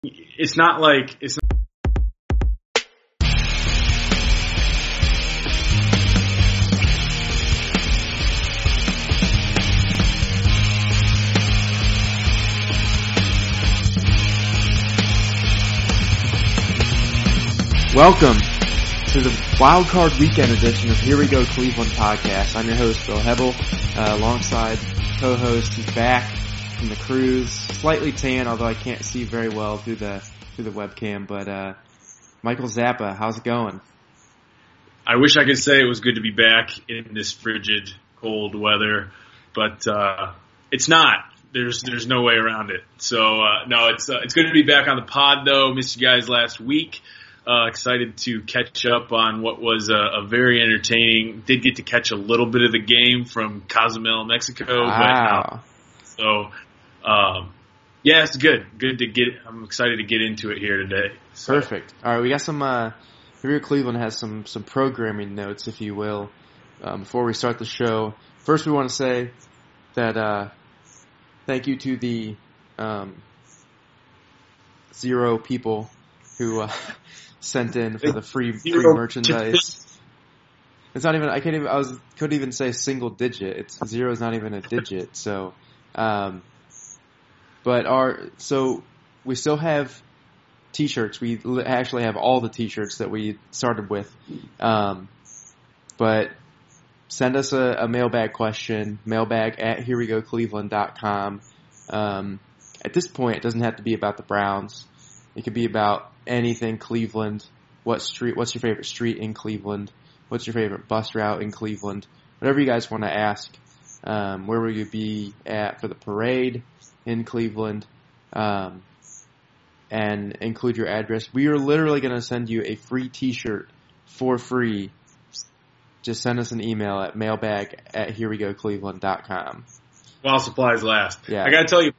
it's not like it's. Welcome to the Wild Card Weekend edition of Here We Go Cleveland podcast. I'm your host, Bill Hebel, alongside co-host who's back from the cruise, slightly tan, although I can't see very well through the webcam. But Michael Zappa, how's it going? I wish I could say it was good to be back in this frigid, cold weather, but it's not. There's no way around it. So no, it's good to be back on the pod though. Missed you guys last week. Excited to catch up on what was a very entertaining. Did get to catch a little bit of the game from Cozumel, Mexico. Wow. Yeah, it's good. Good to get. I'm excited to get into it here today. So. Perfect. All right, we got some. Here Cleveland has some programming notes, if you will, before we start the show. First, we want to say that thank you to the 0 people who sent in for the free merchandise. It's not even. I can't even. Couldn't even say single digit. It's 0 is not even a digit. So, so we still have T-shirts. We actually have all the T-shirts that we started with. But send us a mailbag question. mailbag@herewegocleveland.com. At this point, it doesn't have to be about the Browns. It could be about anything Cleveland. What's your favorite street in Cleveland? What's your favorite bus route in Cleveland? Whatever you guys want to ask. Where will you be at for the parade in Cleveland? And include your address. We are literally going to send you a free T-shirt for free. Just send us an email at mailbag@herewegocleveland.com. While supplies last. Yeah. I got to tell you,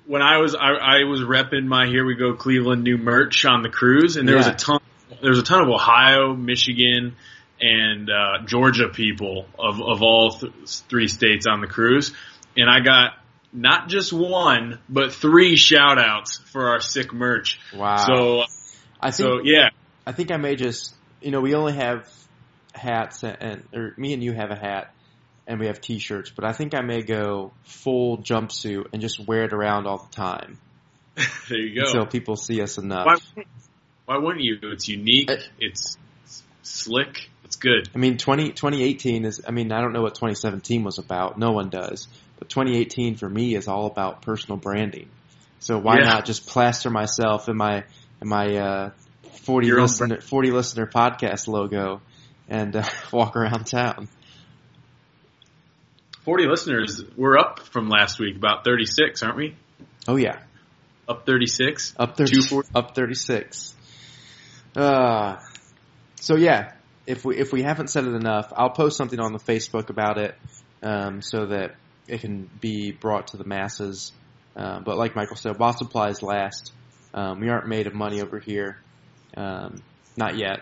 when I was repping my Here We Go Cleveland new merch on the cruise, and there was a ton of Ohio, Michigan, and Georgia people of all 3 states on the cruise, and I got not just 1 but 3 shout outs for our sick merch. Wow. So I think I may just, we only have hats or me and you have a hat. And we have T-shirts, but I think I may go full jumpsuit and just wear it around all the time. There you go. Until people see us enough. Why wouldn't you? It's unique. It's slick. It's good. I mean, 2018 is. I mean, I don't know what 2017 was about. No one does. But 2018 for me is all about personal branding. So why not just plaster myself in my 40 listener podcast logo and walk around town. 40 listeners. We're up from last week, about 36, aren't we? Oh, yeah. Up 36? Up 36. So, yeah, if we haven't said it enough, I'll post something on the Facebook about it so that it can be brought to the masses. But like Michael said, while supplies last, we aren't made of money over here. Not yet.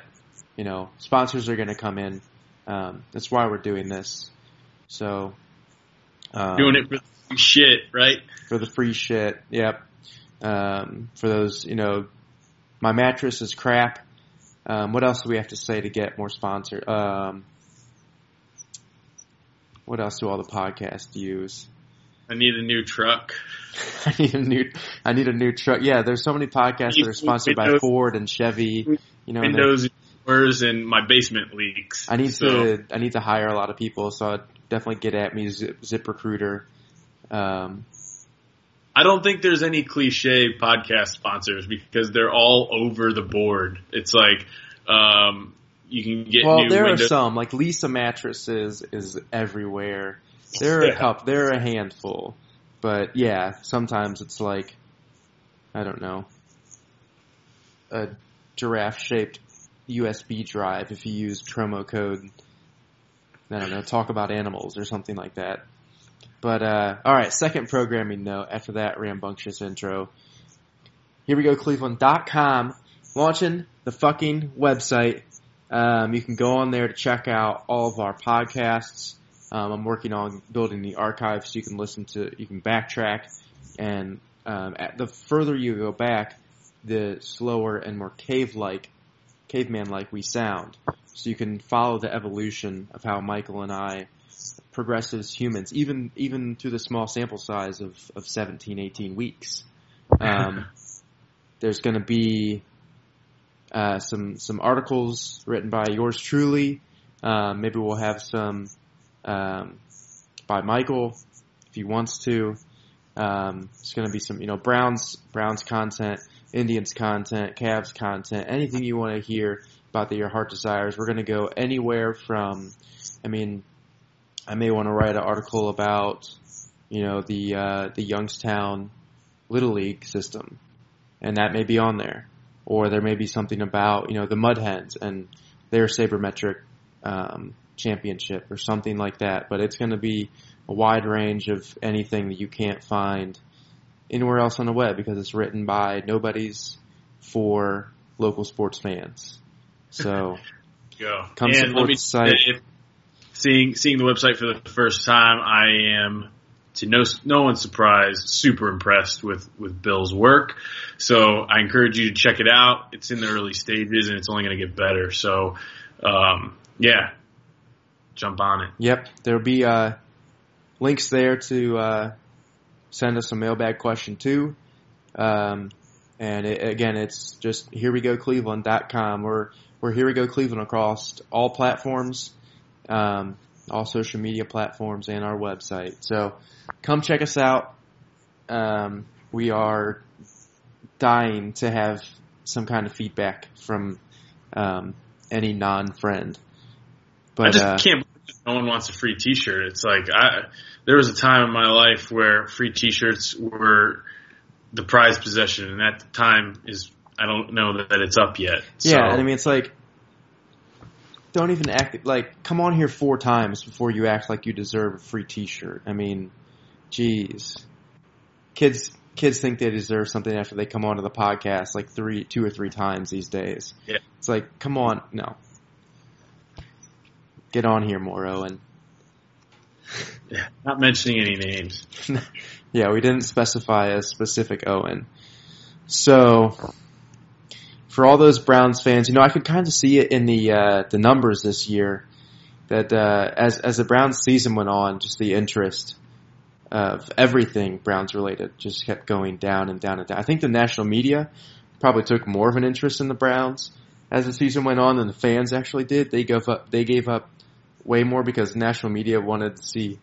Sponsors are going to come in. That's why we're doing this. So... doing it for the free shit, right? For the free shit, yep. For those, my mattress is crap. What else do we have to say to get more sponsor? What else do all the podcasts use? I need a new truck. I need a new truck. Yeah, there's so many podcasts that are sponsored by Ford and Chevy. Windows and doors, and my basement leaks. I need to hire a lot of people, so I'd definitely get at me, ZipRecruiter. I don't think there's any cliche podcast sponsors because they're all over the board. It's like you can get new there windows. Are some, like Lisa Mattresses is everywhere. There are a handful. But yeah, sometimes it's like, I don't know, a giraffe-shaped USB drive if you use promo code, I don't know, talk about animals or something like that. But, alright, second programming note after that rambunctious intro. Here we go, Cleveland.com, launching the fucking website. You can go on there to check out all of our podcasts. I'm working on building the archive so you can backtrack, and the further you go back, the slower and more caveman-like we sound. So you can follow the evolution of how Michael and I progress as humans, even to the small sample size of 17, 18 weeks. There's going to be some articles written by yours truly. Maybe we'll have some by Michael if he wants to. It's going to be some Browns content, Indians content, Cavs content, anything you want to hear about that your heart desires. We're going to go anywhere from, I may want to write an article about, the Youngstown Little League system, and that may be on there. Or there may be something about, the Mud Hens and their sabermetric championship or something like that. But it's going to be a wide range of anything that you can't find anywhere else on the web because it's written by nobodies for local sports fans. So come support the site. Seeing the website for the first time, I am, to no one's surprise, super impressed with Bill's work. So I encourage you to check it out. It's in the early stages, and it's only going to get better. So, jump on it. Yep, there'll be links there to send us a mailbag question too. And it's just herewegocleveland.com. We're Here We Go Cleveland across all platforms, all social media platforms, and our website. So come check us out. We are dying to have some kind of feedback from any non-friend. But I just can't believe no one wants a free T-shirt. It's like there was a time in my life where free T-shirts were the prized possession, and at the time I don't know that it's up yet. So. Yeah, and it's like, don't even act like, come on here 4 times before you act like you deserve a free T-shirt. Jeez. Kids think they deserve something after they come onto the podcast like 2 or 3 times these days. Yeah. It's like, come on, no. Get on here more, Owen. Yeah, not mentioning any names. Yeah, we didn't specify a specific Owen. So, for all those Browns fans, I could kind of see it in the numbers this year that as the Browns season went on, just the interest of everything Browns related just kept going down and down and down. I think the national media probably took more of an interest in the Browns as the season went on than the fans actually did. They gave up way more because the national media wanted to see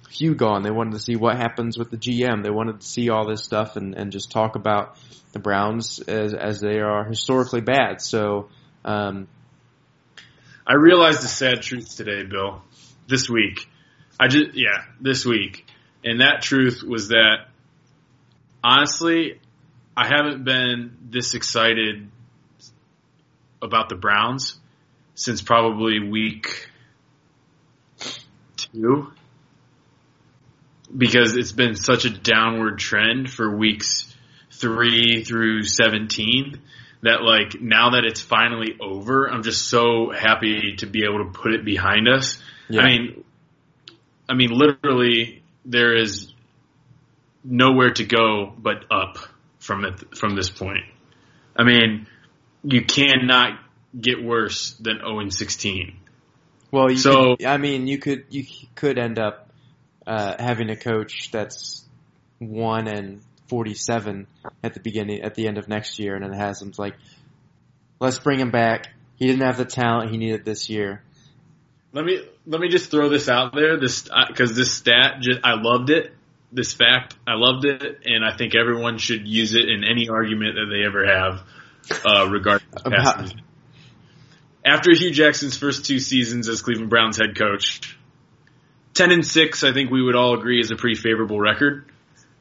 Hugh gone. They wanted to see what happens with the GM. They wanted to see all this stuff and just talk about the Browns as they are historically bad. So, I realized the sad truth today, Bill. This week. This week. And that truth was that, honestly, I haven't been this excited about the Browns since probably week 2. Because it's been such a downward trend for weeks 3 through 17 that, like, now that it's finally over, I'm just so happy to be able to put it behind us. Yeah. I mean, literally, there is nowhere to go but up from this point. I mean, you cannot get worse than 0-16. Well, you could end up having a coach that's 1-47 at the end of next year, and then has him like, let's bring him back. He didn't have the talent he needed this year. Let me just throw this out there, because this stat, I loved it. This fact, I loved it, and I think everyone should use it in any argument that they ever have regarding the past season. After Hugh Jackson's first 2 seasons as Cleveland Browns head coach, 10-6, I think we would all agree, is a pretty favorable record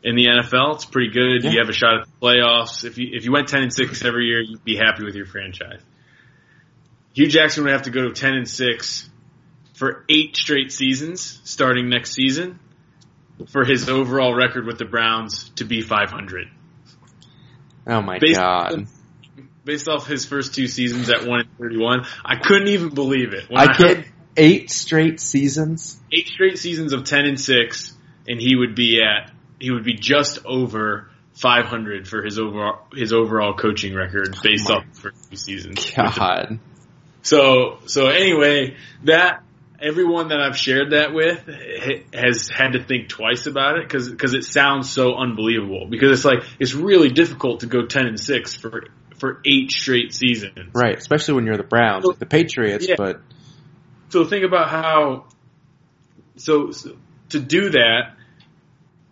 in the NFL. It's pretty good. Yeah. You have a shot at the playoffs. If you went 10-6 every year, you'd be happy with your franchise. Hugh Jackson would have to go to 10-6 for 8 straight seasons starting next season for his overall record with the Browns to be 500. Oh my God. Based off his first 2 seasons at 1-31, I couldn't even believe it. I get 8 straight seasons? 8 straight seasons of 10-6, and he would be just over 500 for his overall coaching record based off the first 2 seasons. God. So anyway, that everyone that I've shared that with has had to think twice about it because it sounds so unbelievable. Because it's really difficult to go 10-6 for 8 straight seasons. Right, especially when you're the Browns, the Patriots. Yeah. But so think about how so to do that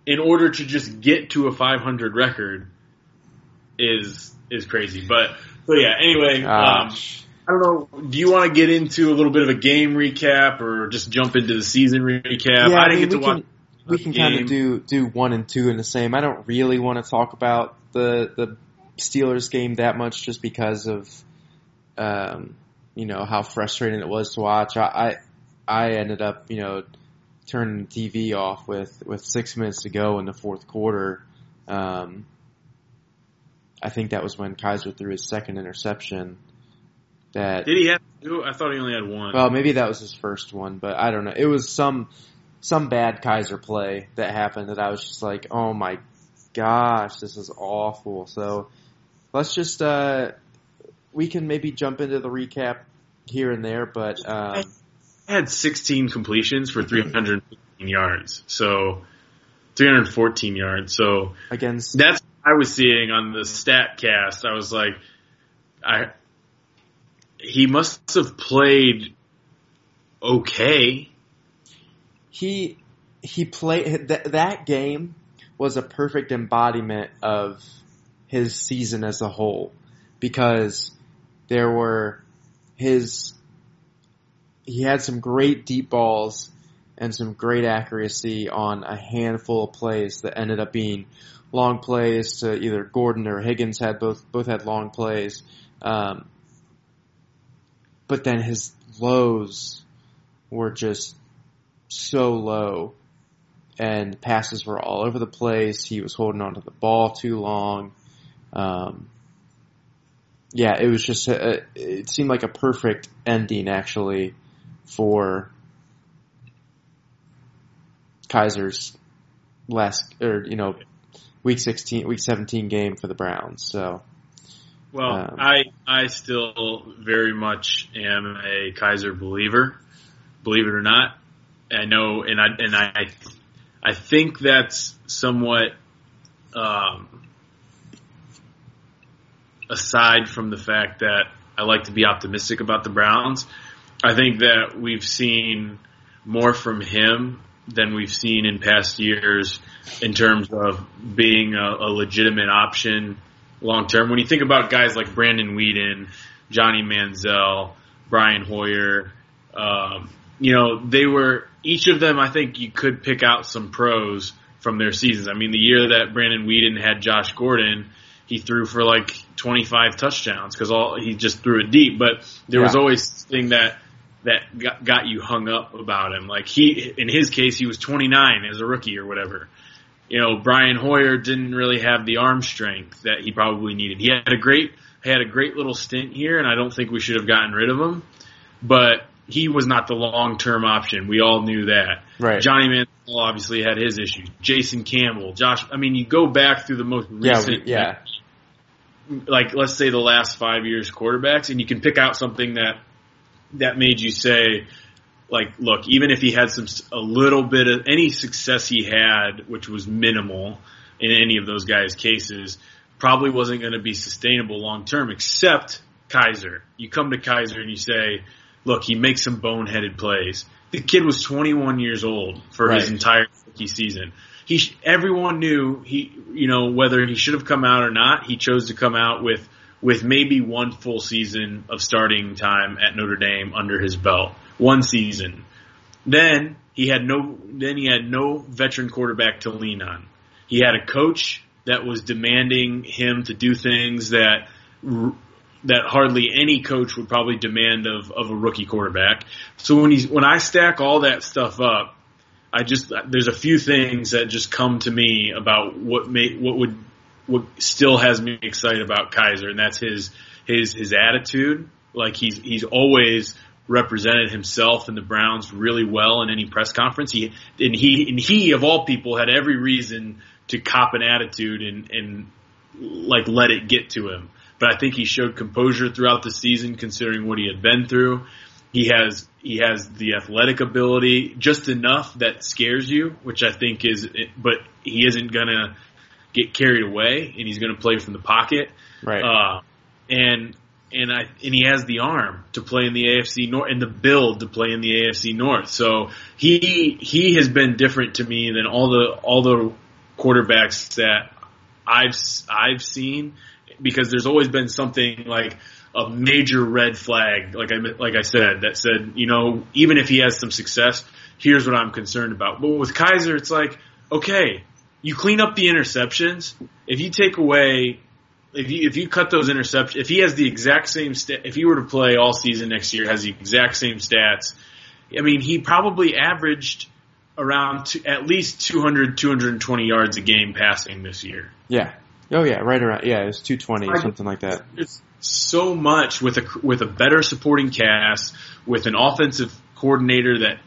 in order to just get to a 500 record is crazy. But yeah. Anyway. I don't know. Do you want to get into a little bit of a game recap, or just jump into the season recap? Yeah, I didn't get to watch. We can kind of do 1 and 2 in the same. I don't really want to talk about the Steelers game that much, just because of how frustrating it was to watch. I ended up turning the TV off with 6 minutes to go in the fourth quarter. I think that was when Kaiser threw his second interception. Did he have 2? I thought he only had 1. Well, maybe that was his first one, but I don't know. It was some bad Kaiser play that happened that I was just like, oh my gosh, this is awful. So let's just we can maybe jump into the recap here and there, but I had 16 completions for 315 yards, so 314 yards. So against that's what I was seeing on the StatCast. I was like, he must have played okay. He played that game was a perfect embodiment of his season as a whole, because he had some great deep balls and some great accuracy on a handful of plays that ended up being long plays to either Gordon or Higgins. Both had long plays. But then his lows were just so low, and passes were all over the place. He was holding onto the ball too long. It was just it seemed like a perfect ending, actually, for Kaiser's week 17 game for the Browns. So. Well, I still very much am a Kaiser believer, believe it or not. I know, and I think that's somewhat aside from the fact that I like to be optimistic about the Browns. I think that we've seen more from him than we've seen in past years in terms of being a legitimate option long term. When you think about guys like Brandon Weeden, Johnny Manziel, Brian Hoyer, they were, each of them, I think you could pick out some pros from their seasons. I mean, the year that Brandon Weeden had Josh Gordon, he threw for like 25 touchdowns because he just threw it deep. But there was always something that got you hung up about him. Like in his case, he was 29 as a rookie or whatever. Brian Hoyer didn't really have the arm strength that he probably needed. He had a great little stint here, and I don't think we should have gotten rid of him. But he was not the long-term option. We all knew that. Right. Johnny Manziel obviously had his issues. Jason Campbell, you go back through the most recent, like let's say the last 5 years quarterbacks, and you can pick out something that made you say, like, look, even if he had a little bit of any success he had, which was minimal in any of those guys' cases, probably wasn't going to be sustainable long term, except Kaiser. You come to Kaiser and you say, look, he makes some boneheaded plays. The kid was 21 years old for his entire rookie season. Everyone knew whether he should have come out or not. He chose to come out with maybe one full season of starting time at Notre Dame under his belt. One season. Then he had no veteran quarterback to lean on. He had a coach that was demanding him to do things that hardly any coach would probably demand of a rookie quarterback. So when I stack all that stuff up, there's a few things that just come to me about what still has me excited about Kaiser, and that's his attitude. Like he's always represented himself and the Browns really well in any press conference. He of all people had every reason to cop an attitude and like let it get to him. But I think he showed composure throughout the season, considering what he had been through. He has the athletic ability, just enough that scares you, which I think but he isn't gonna get carried away, and he's gonna play from the pocket. Right. And he has the arm to play in the AFC North and the build to play in the AFC North. So he has been different to me than all the quarterbacks that I've seen, because there's always been something like a major red flag, like I said, that said, even if he has some success, here's what I'm concerned about. But with Kizer, it's like, okay, you clean up the interceptions. If you take away, if you cut those interceptions, if he has the exact same if he were to play all season next year, has the exact same stats, I mean, he probably averaged around at least 200, 220 yards a game passing this year. Yeah. Oh yeah, right around. Yeah, it was 220 or something like that. It's so much with a better supporting cast, with an offensive coordinator that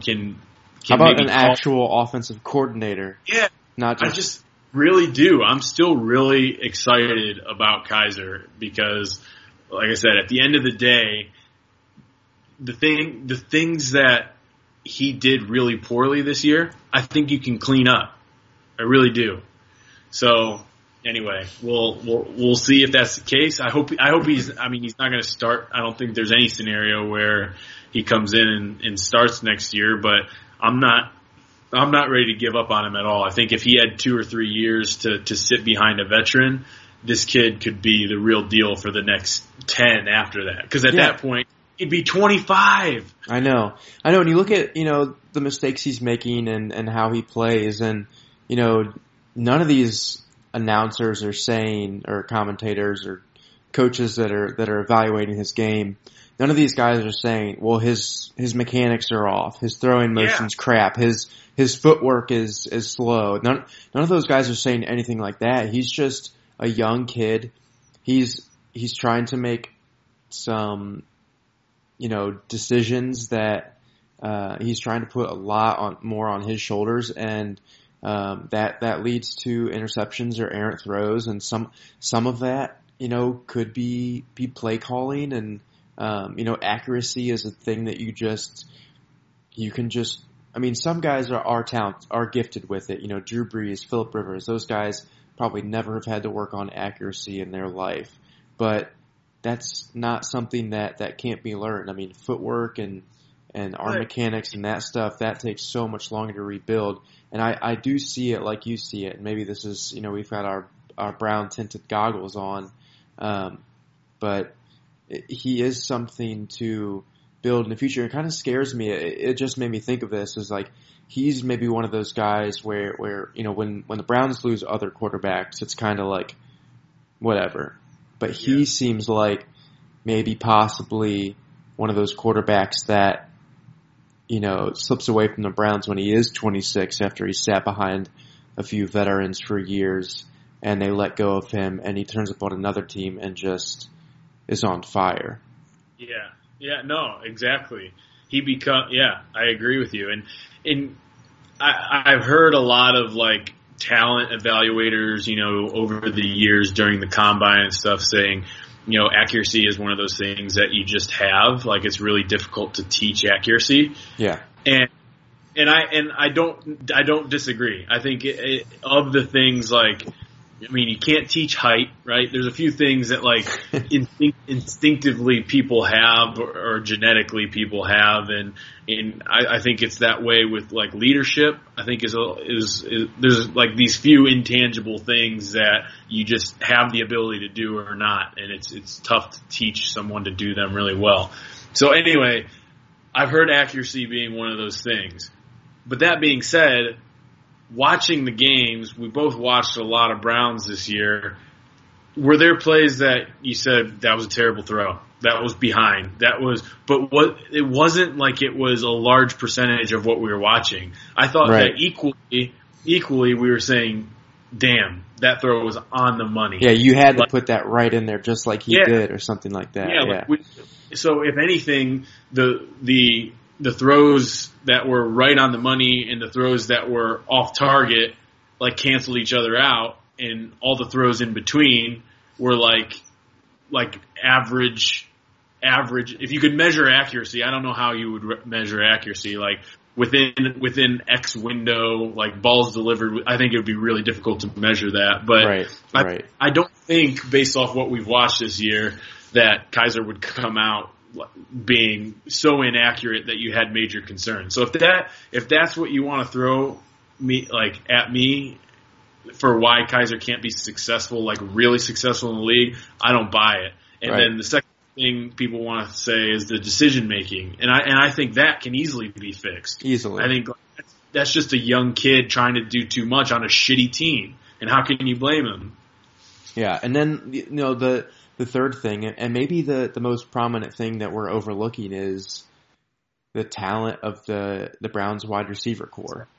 can. How about an actual offensive coordinator? Yeah, not just. I just really do. I'm still really excited about Kizer because, like I said, at the end of the day, the things that he did really poorly this year, I think you can clean up. I really do. So anyway, we'll see if that's the case. I hope he's not going to start. I don't think there's any scenario where he comes in and starts next year, but I'm not ready to give up on him at all. I think if he had 2 or 3 years to sit behind a veteran, this kid could be the real deal for the next 10 after that. Because at that point, he'd be 25. I know. And you look at, the mistakes he's making and how he plays, and, none of these announcers are saying, or commentators or coaches that are evaluating his game, none of these guys are saying, well, his mechanics are off, his throwing motion's crap, his footwork is slow. None of those guys are saying anything like that. He's just a young kid. He's trying to make some, decisions that he's trying to put a lot more on his shoulders, and that leads to interceptions or errant throws, and some of that could be play calling, and accuracy is a thing that you can just. I mean, some guys are gifted with it. Drew Brees, Phillip Rivers, those guys probably never have had to work on accuracy in their life, but that's not something that can't be learned. I mean, footwork and arm mechanics and that stuff, that takes so much longer to rebuild. And I do see it like you see it. And maybe this is, we've got our brown tinted goggles on. But he is something to build in the future. It kind of scares me. It just made me think of this as like, he's maybe one of those guys where when the Browns lose other quarterbacks, it's kind of like, whatever. But he seems like maybe possibly one of those quarterbacks that, slips away from the Browns when he is 26 after he sat behind a few veterans for years and they let go of him, and he turns up on another team and just is on fire. Yeah. Yeah, no, exactly. I agree with you. And I've heard a lot of like talent evaluators, over the years during the combine and stuff saying, accuracy is one of those things that you just have. Like, it's really difficult to teach accuracy. Yeah. And I don't disagree. I think of the things like, I mean, you can't teach height, right? There's a few things that like instinctivly people have or genetically people have, and I think it's that way with like leadership. I think there's like these few intangible things that you just have the ability to do or not, and it's tough to teach someone to do them really well. So anyway, I've heard accuracy being one of those things. But that being said, watching the games, we both watched a lot of Browns this year. Were there plays that you said that was a terrible throw? That was behind. It wasn't like it was a large percentage of what we were watching. I thought that equally we were saying, damn, that throw was on the money. Yeah, you had to put that right in there just like he did or something like that. Yeah. So if anything, the throws that were right on the money and the throws that were off target like canceled each other out, and all the throws in between were like average. If you could measure accuracy, I don't know how you would measure accuracy. Like within X window, like balls delivered, I think it would be really difficult to measure that. But I don't think, based off what we've watched this year, that Kizer would come out being so inaccurate that you had major concerns. So if that's what you want to throw at me for why Kizer can't be successful, like really successful in the league, I don't buy it. And then the second thing people want to say is the decision making, and I think that can easily be fixed. Easily, I think that's just a young kid trying to do too much on a shitty team, and how can you blame him? Yeah, and then the third thing, and maybe the most prominent thing that we're overlooking, is the talent of the Browns wide receiver core.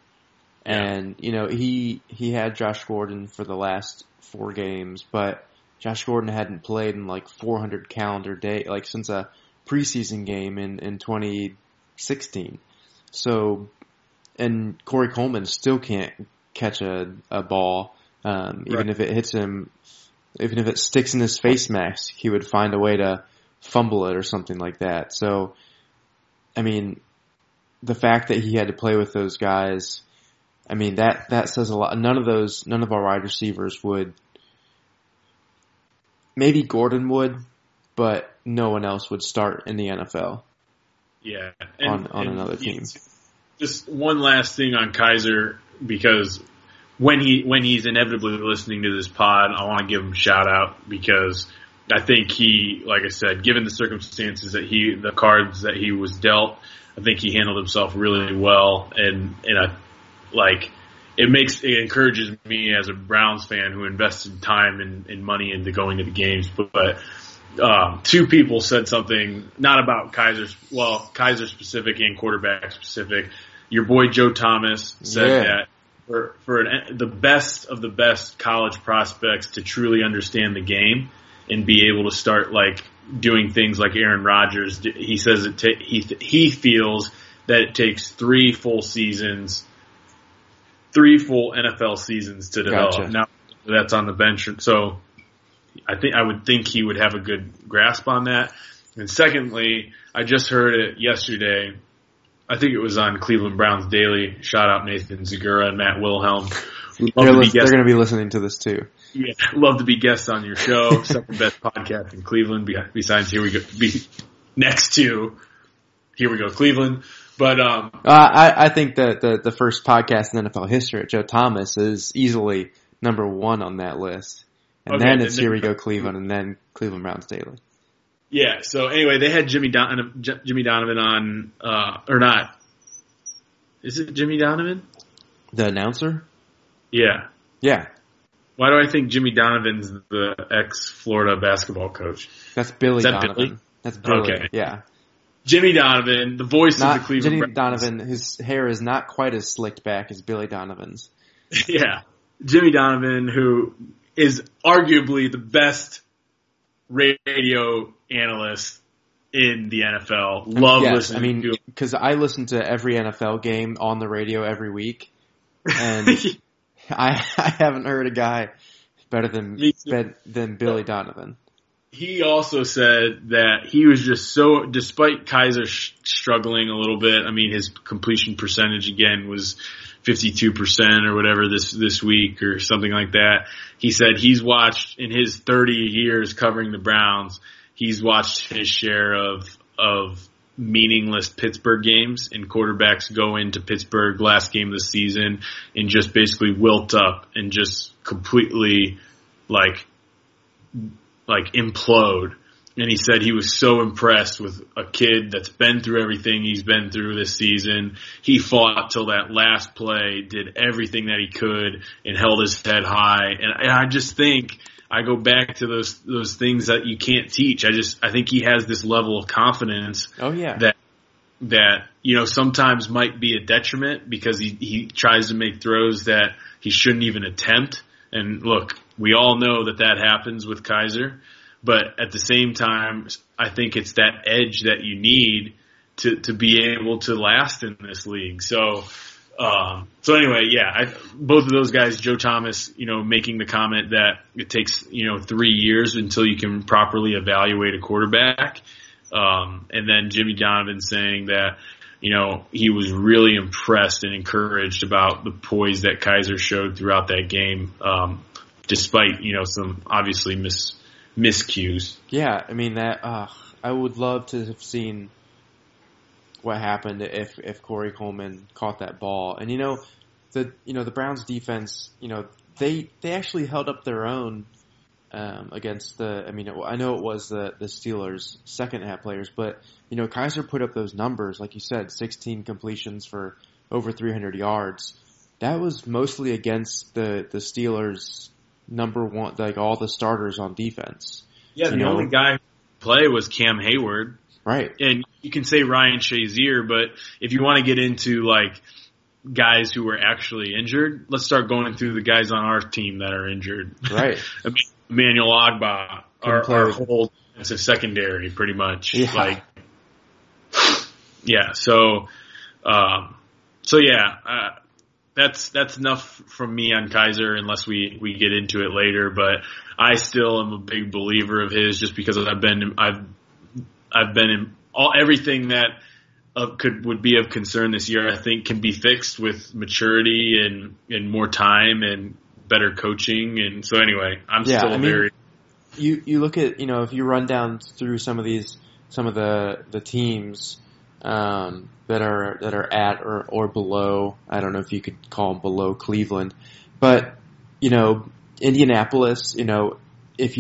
Yeah. And he had Josh Gordon for the last 4 games, but Josh Gordon hadn't played in like 400 calendar day, like since a preseason game in 2016. So, and Corey Coleman still can't catch a ball, even if it hits him, even if it sticks in his face mask, he would find a way to fumble it or something like that. So, I mean, the fact that he had to play with those guys, I mean, that says a lot. None of our wide receivers would. Maybe Gordon would, but no one else would start in the NFL. Yeah, on another team. Just one last thing on Kizer, because when he's inevitably listening to this pod, I want to give him a shout out, because I think he, like I said, given the circumstances the cards that he was dealt, I think he handled himself really well, and it encourages me as a Browns fan who invested time and money into going to the games. But 2 people said something, not about Kizer specific and quarterback specific. Your boy Joe Thomas said that for the best of the best college prospects to truly understand the game and be able to start like doing things like Aaron Rodgers, he says he feels that it takes 3 full NFL seasons to develop. Gotcha. Now that's on the bench, so I would think he would have a good grasp on that. And secondly, I just heard it yesterday. I think it was on Cleveland Browns Daily. Shout out Nathan Zagura and Matt Wilhelm. They're going to be listening to this too. Yeah, love to be guests on your show. Second best podcast in Cleveland. Besides, here we go. Next to Here We Go Cleveland. But I think that the first podcast in NFL history, Joe Thomas, is easily number 1 on that list. And then it's Here We Go Cleveland, and then Cleveland Browns Daily. Yeah, so anyway, they had Jimmy Donovan on, or not. Is it Jimmy Donovan? The announcer? Yeah. Yeah. Why do I think Jimmy Donovan's the ex-Florida basketball coach? That's Billy Donovan. Billy? That's Billy, okay. Yeah. Jimmy Donovan, the voice of the Cleveland Jimmy Browns. Donovan, his hair is not quite as slicked back as Billy Donovan's. Yeah. Jimmy Donovan, who is arguably the best radio analyst in the NFL. Love listening to him. Because I listen to every NFL game on the radio every week, and I haven't heard a guy better than Billy Donovan. He also said that he was just so, despite Kizer struggling a little bit, I mean, his completion percentage again was 52% or whatever this week or something like that. He said he's watched, in his 30 years covering the Browns, he's watched his share of meaningless Pittsburgh games, and quarterbacks go into Pittsburgh last game of the season and just basically wilt up and just completely like implode. And he said he was so impressed with a kid that's been through everything he's been through this season. He fought till that last play, did everything that he could, and held his head high. And I just think, I go back to those things that you can't teach. I think he has this level of confidence. Oh yeah. That sometimes might be a detriment, because he tries to make throws that he shouldn't even attempt. And look, we all know that happens with Kizer. But at the same time, I think it's that edge that you need to be able to last in this league. So So anyway, yeah, both of those guys, Joe Thomas, making the comment that it takes, 3 years until you can properly evaluate a quarterback. And then Jimmy Donovan saying that, he was really impressed and encouraged about the poise that Kizer showed throughout that game, despite, some obviously miscues. Yeah, I mean that. I would love to have seen what happened if Corey Coleman caught that ball. And the Browns defense, they actually held up their own against I know it was the Steelers' second half players, but Kizer put up those numbers, like you said, 16 completions for over 300 yards. That was mostly against the Steelers' number one, like all the starters on defense. Yeah, the only guy who play was Cam Hayward. Right. And you can say Ryan Shazier, but if you want to get into like guys who were actually injured, let's start going through the guys on our team that are injured. Right. Emmanuel Ogbah, our whole defensive secondary, pretty much. Yeah. That's enough from me on Kizer, unless we get into it later. But I still am a big believer of his, just because I've been in everything that would be of concern this year. I think can be fixed with maturity and more time and better coaching. And so anyway, very. You look at if you run down through some of the teams that are at or below. I don't know if you could call them below Cleveland, but Indianapolis. If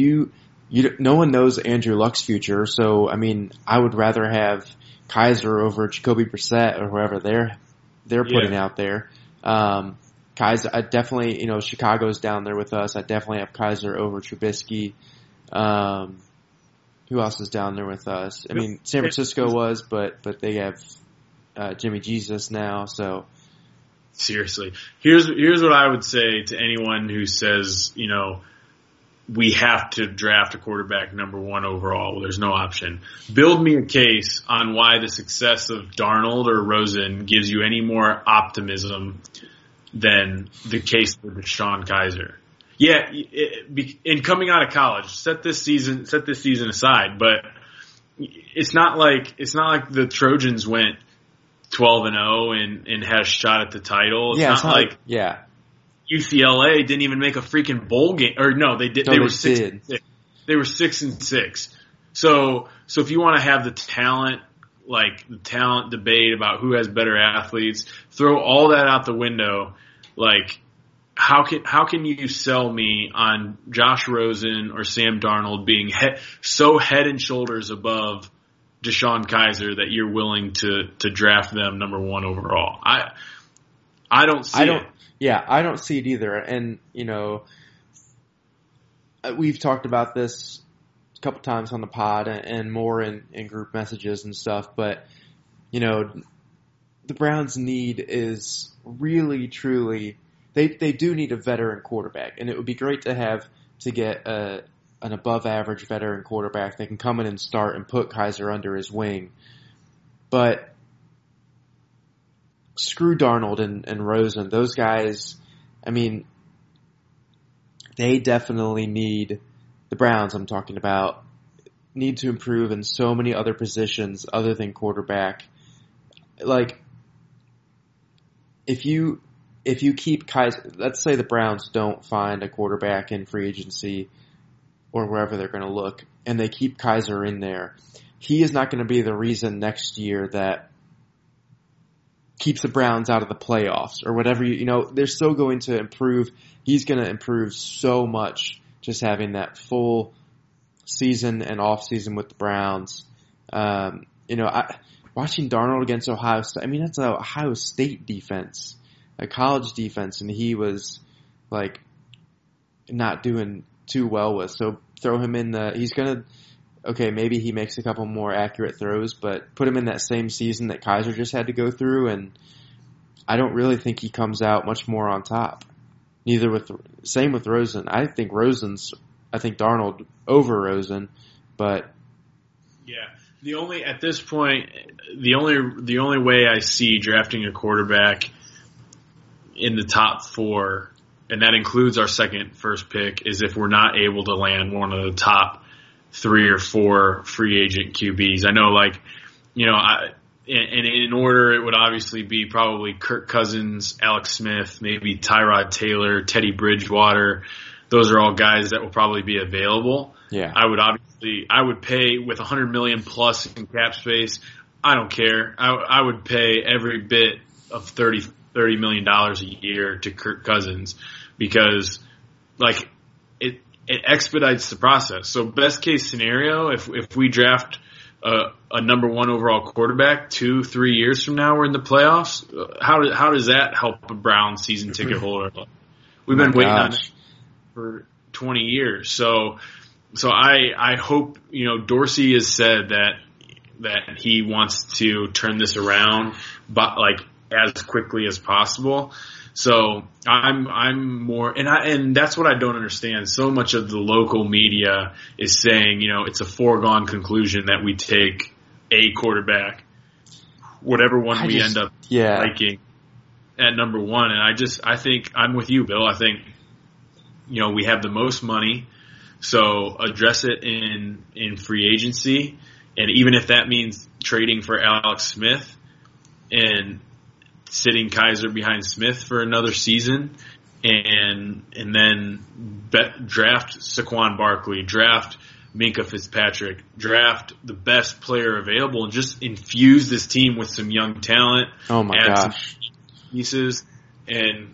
no one knows Andrew Luck's future, so I would rather have Kizer over Jacoby Brissett or whoever they're putting out there. Kizer, I definitely, Chicago's down there with us. I definitely have Kizer over Trubisky. Who else is down there with us? San Francisco was, but they have Jimmy Jesus now. So seriously, here's what I would say to anyone who says, we have to draft a quarterback number one overall. Well, there's no option. Build me a case on why the success of Darnold or Rosen gives you any more optimism than the case for Deshaun Kizer. Yeah, in coming out of college, set this season aside, but it's not like the Trojans went 12-0 and had a shot at the title. It's not like UCLA didn't even make a freaking bowl game, or no, they did. They were 6-6. They were 6-6. So if you want to have the talent debate about who has better athletes, throw all that out the window. Like, how can you sell me on Josh Rosen or Sam Darnold being so head and shoulders above Deshaun Kizer that you're willing to draft them number one overall? I don't see it. Yeah, I don't see it either. And, we've talked about this a couple times on the pod and more in group messages and stuff, but, the Browns' need is really, truly, they do need a veteran quarterback. And it would be great to get an above average veteran quarterback that can come in and start and put Kizer under his wing. But screw Darnold and Rosen. Those guys, they definitely need, the Browns I'm talking about, need to improve in so many other positions other than quarterback. Like, if you keep Kizer, let's say the Browns don't find a quarterback in free agency or wherever they're going to look, and they keep Kizer in there, he is not going to be the reason next year that keeps the Browns out of the playoffs or whatever. They're still going to improve. He's going to improve so much just having that full season and off season with the Browns. Watching Darnold against Ohio State, that's an Ohio State defense, a college defense, and he was like not doing too well with. So throw him in maybe he makes a couple more accurate throws, but put him in that same season that Kizer just had to go through, and I don't really think he comes out much more on top. Same with Rosen. I think Darnold over Rosen, but at this point, the only way I see drafting a quarterback in the top 4, and that includes our first pick, is if we're not able to land one of the top 3 or 4 free agent QBs. I know, like, and in order, it would obviously be probably Kirk Cousins, Alex Smith, maybe Tyrod Taylor, Teddy Bridgewater. Those are all guys that will probably be available. Yeah. I would pay with $100 million plus in cap space. I don't care. I would pay every bit of $30 million a year to Kirk Cousins because, like, it expedites the process. So best case scenario, if we draft a number 1 overall quarterback 2-3 years from now, we're in the playoffs. How does that help a Browns season ticket holder? We've been waiting on it for 20 years. So I hope, Dorsey has said that he wants to turn this around, but like as quickly as possible. So I'm more, and that's what I don't understand. So much of the local media is saying, it's a foregone conclusion that we take a quarterback, whatever one we end up liking at number 1. And I think I'm with you, Bill. I think, we have the most money, so address it in free agency. And even if that means trading for Alex Smith and sitting Kaiser behind Smith for another season, and then draft Saquon Barkley, draft Minkah Fitzpatrick, draft the best player available, and just infuse this team with some young talent. Oh my gosh, some pieces. And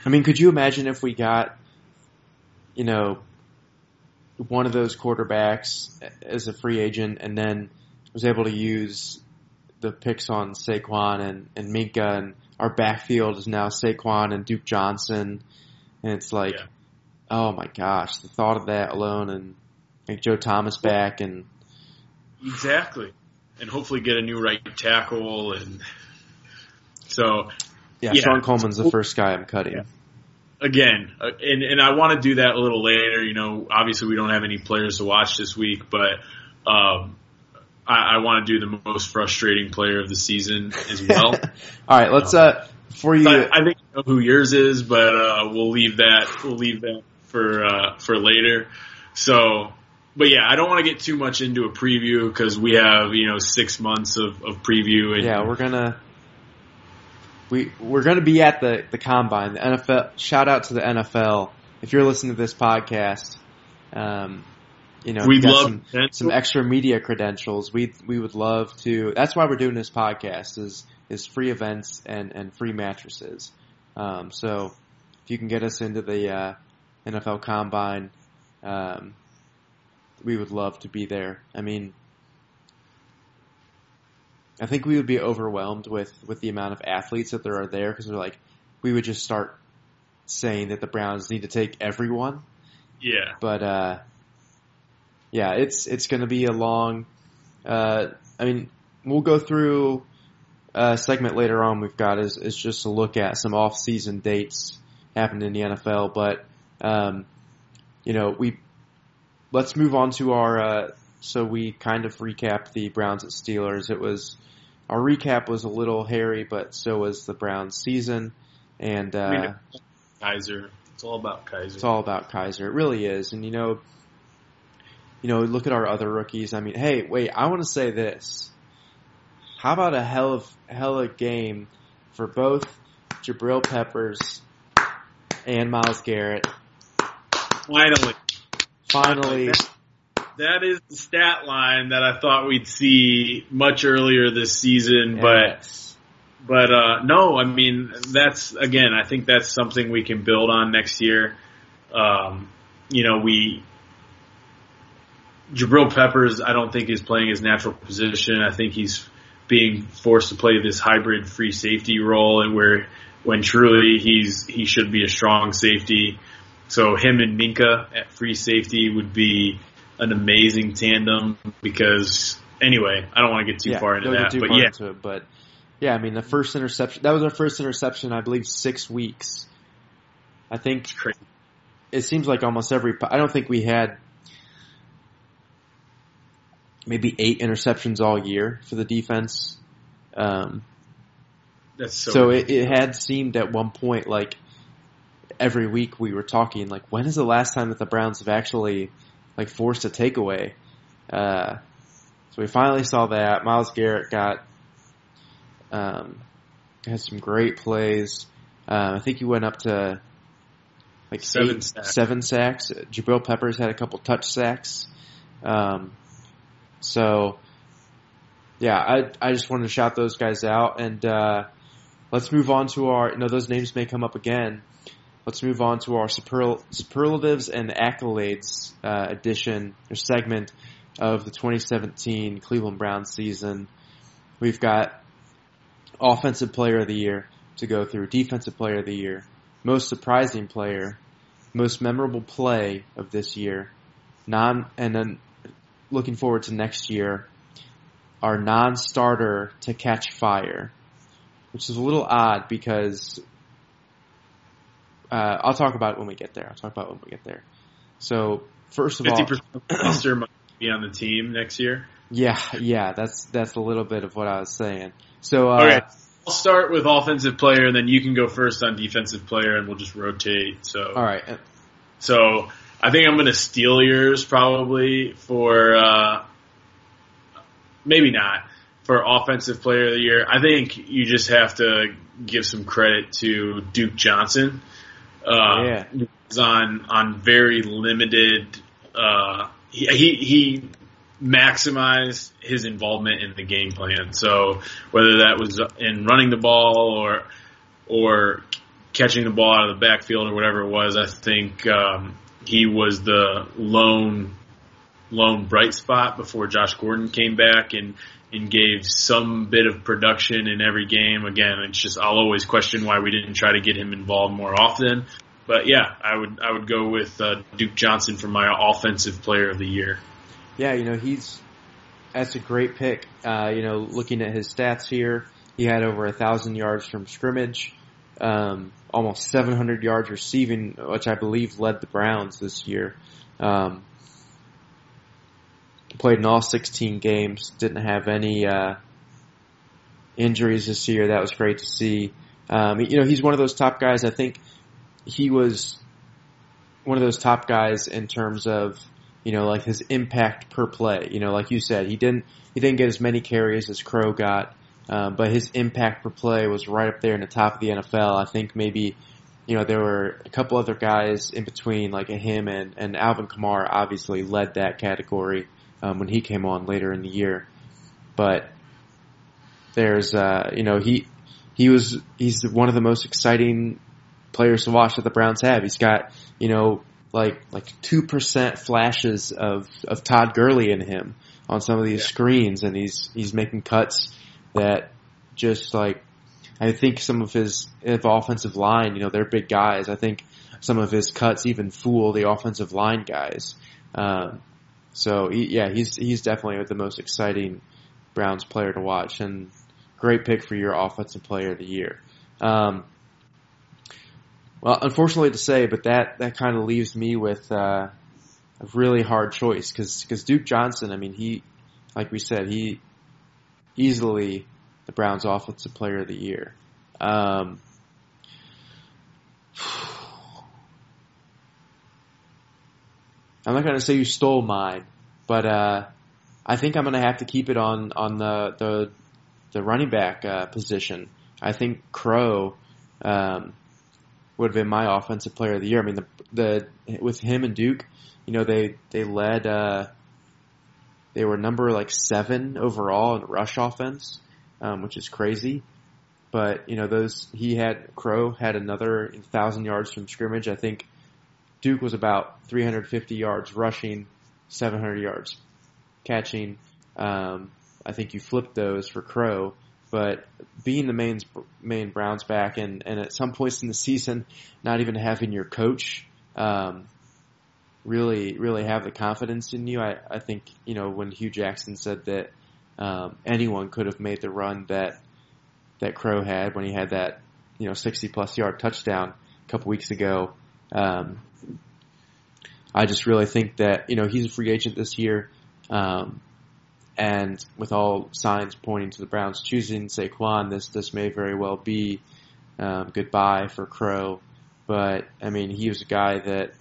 I mean, could you imagine if we got, one of those quarterbacks as a free agent, and then was able to use the picks on Saquon and Minkah, and our backfield is now Saquon and Duke Johnson, and it's like, oh my gosh, the thought of that alone, and make Joe Thomas back, and exactly, and hopefully get a new right tackle, and so Sean Coleman's the first guy I'm cutting. Yeah. Again, and I want to do that a little later. Obviously we don't have any players to watch this week, but I want to do the most frustrating player of the season as well. All right, let's before you. I think I know who yours is, but we'll leave that for later. So, but yeah, I don't want to get too much into a preview because we have 6 months of preview. And, we're gonna be at the combine, the NFL. Shout out to the NFL if you're listening to this podcast. We'd love some extra media credentials. We would love to. That's why we're doing this podcast is free events and free mattresses. So if you can get us into the NFL Combine, we would love to be there. I mean, I think we would be overwhelmed with the amount of athletes that there are there because we would just start saying that the Browns need to take everyone. Yeah. But it's going to be a long. We'll go through a segment later on. We've got is just to look at some off-season dates happening in the NFL. But let's move on to our. So we kind of recapped the Browns at Steelers. Our recap was a little hairy, but so was the Browns season. And Kaiser. It's all about Kaiser. It's all about Kaiser. It really is. And look at our other rookies. I mean, hey, wait, I want to say this. How about a hell of game for both Jabril Peppers and Myles Garrett? Finally. That is the stat line that I thought we'd see much earlier this season, yes. but no, I mean, I think that's something we can build on next year. Jabril Peppers, I don't think is playing his natural position. I think he's being forced to play this hybrid free safety role, and when truly he should be a strong safety. So him and Minkah at free safety would be an amazing tandem because anyway, I don't want to get too far into that. But I mean, the first interception, that was our first interception, I believe, 6 weeks. I think it's crazy. It seems like almost I don't think we had maybe 8 interceptions all year for the defense. That That's so it had seemed at one point like every week we were talking like, when is the last time that the Browns have actually like forced a takeaway? So we finally saw that. Myles Garrett had some great plays. I think he went up to like 7 sacks. Jabril Peppers had a couple touch sacks. So yeah, I just wanted to shout those guys out, and let's move on to our. Those names may come up again. Let's move on to our superlatives and accolades edition or segment of the 2017 Cleveland Browns season. We've got Offensive Player of the Year to go through, Defensive Player of the Year, Most Surprising Player, Most Memorable Play of this year, and then looking forward to next year, our non-starter to catch fire, which is a little odd because I'll talk about it when we get there. So first of all, 50% of the roster might be on the team next year. Yeah, that's a little bit of what I was saying. So okay, I'll start with offensive player, and then you can go first on defensive player, and we'll just rotate. So all right. So I think I'm going to steal yours probably for maybe not for offensive player of the year. I think you just have to give some credit to Duke Johnson. He was on very limited. He maximized his involvement in the game plan. So whether that was in running the ball or catching the ball out of the backfield or whatever it was, I think he was the lone bright spot before Josh Gordon came back and gave some bit of production in every game. Again, it's just I'll always question why we didn't try to get him involved more often. But yeah, I would go with Duke Johnson for my offensive player of the year. Yeah, that's a great pick. Looking at his stats here, he had over 1,000 yards from scrimmage, almost 700 yards receiving, which I believe led the Browns this year. Played in all 16 games, didn't have any injuries this year. That was great to see. He's one of those top guys. I think he was one of those top guys in terms of, like his impact per play. Like you said, he didn't get as many carries as Crow got, but his impact per play was right up there in the top of the NFL. I think maybe, there were a couple other guys in between, like him and Alvin Kamara obviously led that category when he came on later in the year. But there's, he's one of the most exciting players to watch that the Browns have. He's got, like 2% flashes of Todd Gurley in him on some of these screens, and he's making cuts that just like, I think some of his offensive line, they're big guys. I think some of his cuts even fool the offensive line guys. He's definitely the most exciting Browns player to watch, and great pick for your offensive player of the year. Well, unfortunately to say, but that kind of leaves me with a really hard choice because Duke Johnson, I mean, he, like we said, he easily the Browns' offensive player of the year. I'm not going to say you stole mine, but I think I'm going to have to keep it on the running back position. I think Crow would have been my offensive player of the year. I mean, with him and Duke, they led. They were number 7 overall in rush offense, which is crazy. But Crow had another 1,000 yards from scrimmage. I think Duke was about 350 yards rushing, 700 yards catching. I think you flipped those for Crow. But being the main Browns back and at some points in the season, not even having your coach really have the confidence in you. I think, when Hugh Jackson said that anyone could have made the run that Crow had when he had that 60-plus yard touchdown a couple weeks ago. I just really think that he's a free agent this year. And with all signs pointing to the Browns choosing Saquon, this may very well be goodbye for Crow. But, I mean, he was a guy that,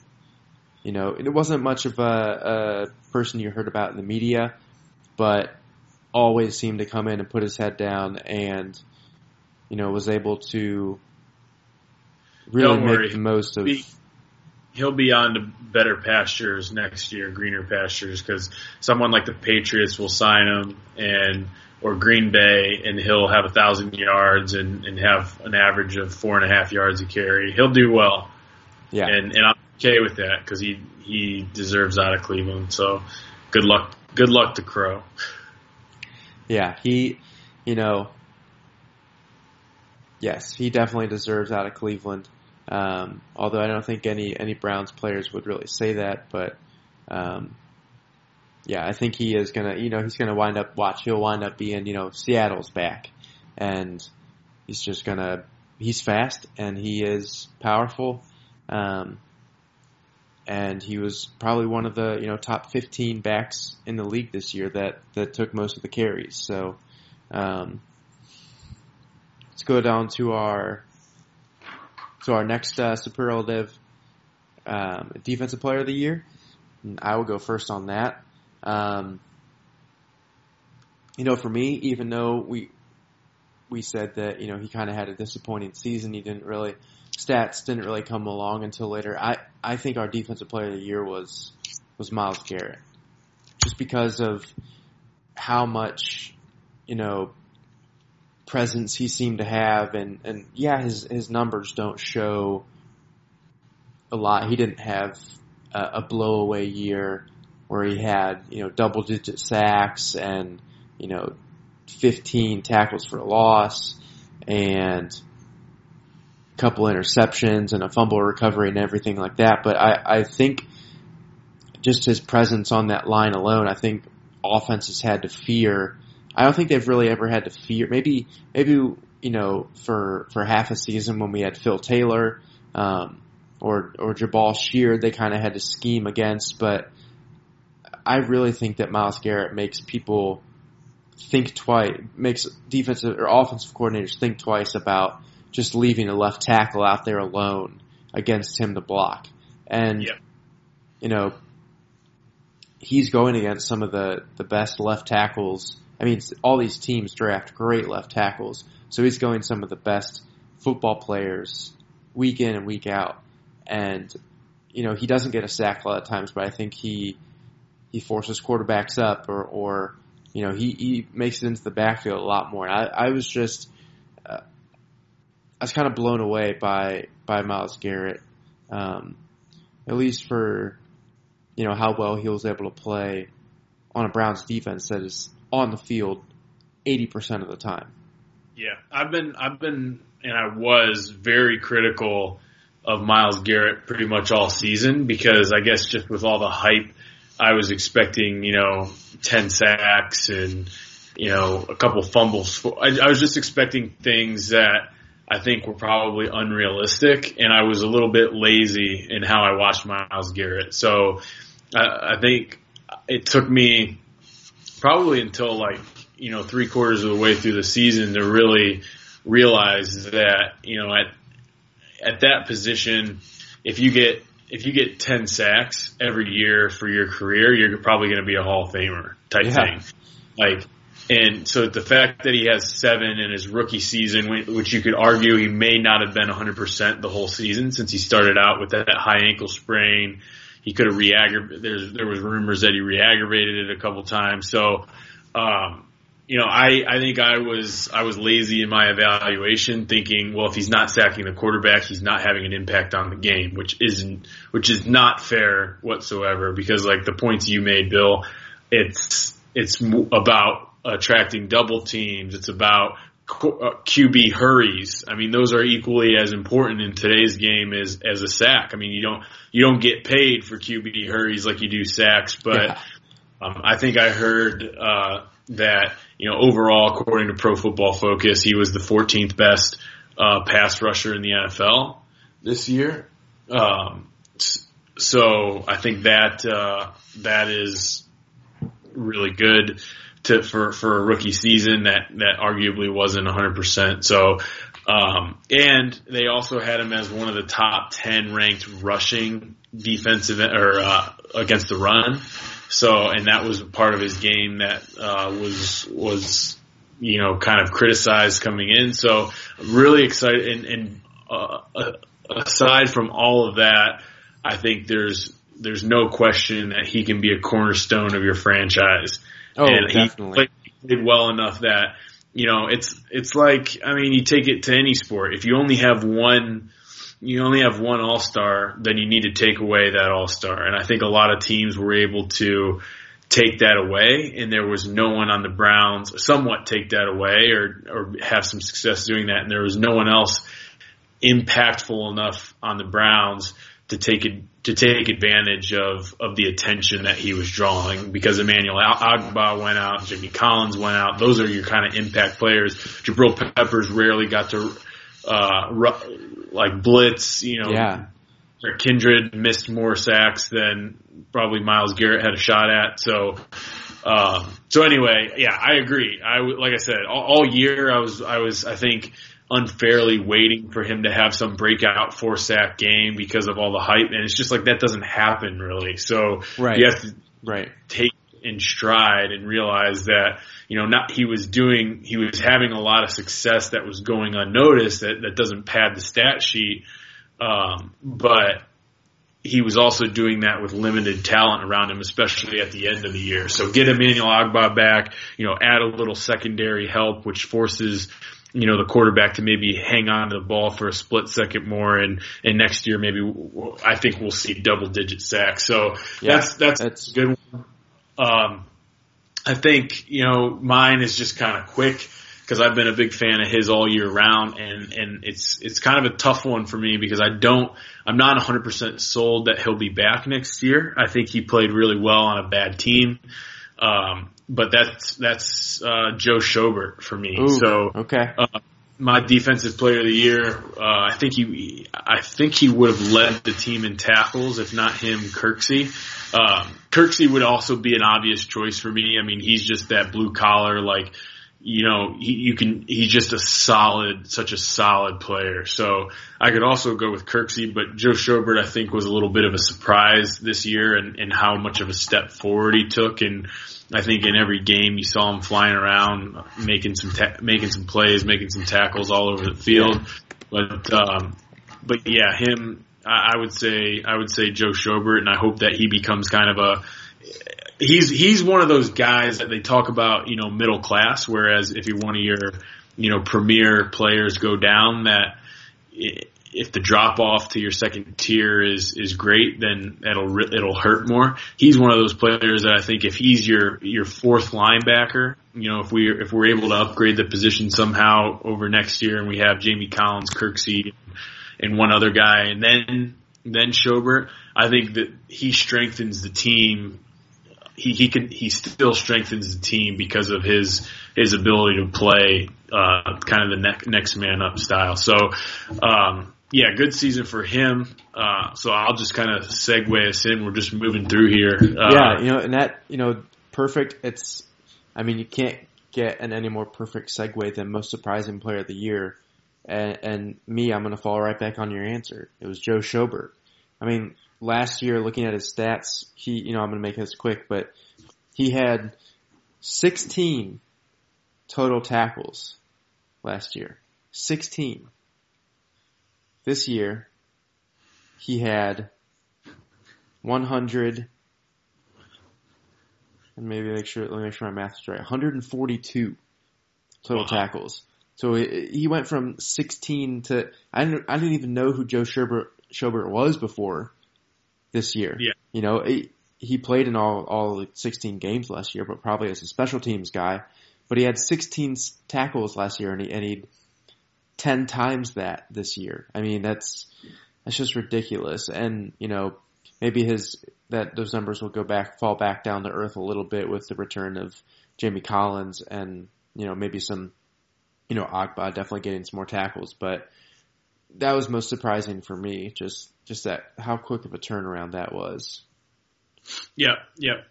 it wasn't much of a person you heard about in the media, but always seemed to come in and put his head down and, was able to really make the most of. He'll be on to better pastures next year, greener pastures, because someone like the Patriots will sign him, or Green Bay, and he'll have 1,000 yards and have an average of 4.5 yards a carry. He'll do well. Yeah, and I'm okay with that because he deserves out of Cleveland. So good luck to Crow. Yeah, yes, he definitely deserves out of Cleveland. Although I don't think any Browns players would really say that, but yeah, I think he is gonna, he's gonna he'll wind up being, Seattle's back, and he's fast and he is powerful, and he was probably one of the, top 15 backs in the league this year that took most of the carries. So, let's go down to our next superlative, defensive player of the year. And I will go first on that. For me, even though we said that, he kind of had a disappointing season, stats didn't really come along until later. I think our defensive player of the year was Myles Garrett. Just because of how much, presence he seemed to have, and yeah, his numbers don't show a lot. He didn't have a blowaway year where he had, double-digit sacks and, 15 tackles for a loss and a couple interceptions and a fumble recovery and everything like that. But I think just his presence on that line alone, I think offenses had to fear. I don't think they've really ever had to fear. Maybe for half a season when we had Phil Taylor or Jabal Sheard, they kind of had to scheme against. But I really think that Myles Garrett makes people think twice, makes defensive or offensive coordinators think twice about just leaving a left tackle out there alone against him to block. And he's going against some of the best left tackles. I mean, all these teams draft great left tackles, so he's going some of the best football players week in and week out. And, he doesn't get a sack a lot of times, but I think he forces quarterbacks up or he makes it into the backfield a lot more. And I was kind of blown away by Myles Garrett, at least for, how well he was able to play on a Browns defense that is on the field 80% of the time. Yeah, I've been and I was very critical of Myles Garrett pretty much all season because I guess just with all the hype, I was expecting, 10 sacks and, a couple fumbles. I was just expecting things that I think were probably unrealistic, and I was a little bit lazy in how I watched Myles Garrett. So I think it took me probably until 3/4 of the way through the season to really realize that, at that position, if you get 10 sacks every year for your career, you're probably going to be a Hall of Famer type thing. And so the fact that he has 7 in his rookie season, which you could argue he may not have been 100% the whole season since he started out with that high ankle sprain. He could have re-aggravated. There was rumors that he re-aggravated it a couple times. So, I think I was lazy in my evaluation, thinking, well, if he's not sacking the quarterback, he's not having an impact on the game, which is not fair whatsoever. Because the points you made, Bill, it's about attracting double teams. It's about QB hurries. I mean, those are equally as important in today's game as a sack. I mean, you don't get paid for QB hurries like you do sacks, but I think I heard that overall, according to Pro Football Focus, he was the 14th best pass rusher in the NFL this year. So I think that is really good for a rookie season that arguably wasn't 100%. So, and they also had him as one of the top 10 ranked rushing defensive or against the run. So, and that was part of his game that was kind of criticized coming in. So, really excited. And aside from all of that, I think there's no question that he can be a cornerstone of your franchise. Oh, and definitely. He played well enough that, it's like, I mean, you take it to any sport. If you only have one All-Star, then you need to take away that All-Star. And I think a lot of teams were able to take that away, and there was no one on the Browns somewhat take that away or have some success doing that. And there was no one else impactful enough on the Browns to take advantage of the attention that he was drawing, because Emmanuel Ogbah went out, Jimmy Collins went out. Those are your kind of impact players. Jabril Peppers rarely got to blitz. Kindred missed more sacks than probably Myles Garrett had a shot at. So anyway, yeah, I agree. Like I said, all year I was I think unfairly waiting for him to have some breakout 4-sack game because of all the hype, and it's just like that doesn't happen really. So you have to take in stride and realize that he was having a lot of success that was going unnoticed that doesn't pad the stat sheet, but he was also doing that with limited talent around him, especially at the end of the year. So get Emmanuel Ogbah back, add a little secondary help, which forces the quarterback to maybe hang on to the ball for a split second more, and next year maybe I think we'll see double-digit sacks. So that's a good one. I think mine is just kind of quick because I've been a big fan of his all year round, and it's kind of a tough one for me because I'm not 100% sold that he'll be back next year. I think he played really well on a bad team. But that's Joe Schobert for me. Ooh, so okay. My defensive player of the year, I think he would have led the team in tackles, if not him, Kirksey. Kirksey would also be an obvious choice for me. I mean, he's just that blue collar, he's just such a solid player. So I could also go with Kirksey, but Joe Schobert I think was a little bit of a surprise this year and how much of a step forward he took. And I think in every game you saw him flying around, making some plays, making some tackles all over the field. But yeah, him. I would say Joe Schobert, and I hope that he becomes kind of he's one of those guys that they talk about, middle class. Whereas if you're one of your, premier players go down, that if the drop off to your second tier is great, then it'll hurt more. He's one of those players that I think if he's your fourth linebacker, if we're able to upgrade the position somehow over next year, and we have Jamie Collins, Kirksey, and one other guy, and then Schobert, I think that he strengthens the team. He still strengthens the team because of his ability to play kind of the next man up style. So good season for him. So I'll just kind of segue us in. We're just moving through here. And that perfect. You can't get an any more perfect segue than most surprising player of the year. And me, I'm going to fall right back on your answer. It was Joe Schobert. I mean, last year, looking at his stats, I'm going to make this quick, but he had 16 total tackles last year. 16. This year, he had 100, and let me make sure my math is right, 142 total tackles. So he went from 16 to I didn't even know who Joe Schobert was before this year. Yeah. He played in all 16 games last year, but probably as a special teams guy. But he had 16 tackles last year, and he 10 times that this year. I mean, that's just ridiculous. And maybe those numbers will fall back down to earth a little bit with the return of Jamie Collins and maybe some. Ogbah definitely getting some more tackles, but that was most surprising for me. Just that how quick of a turnaround that was. Yeah.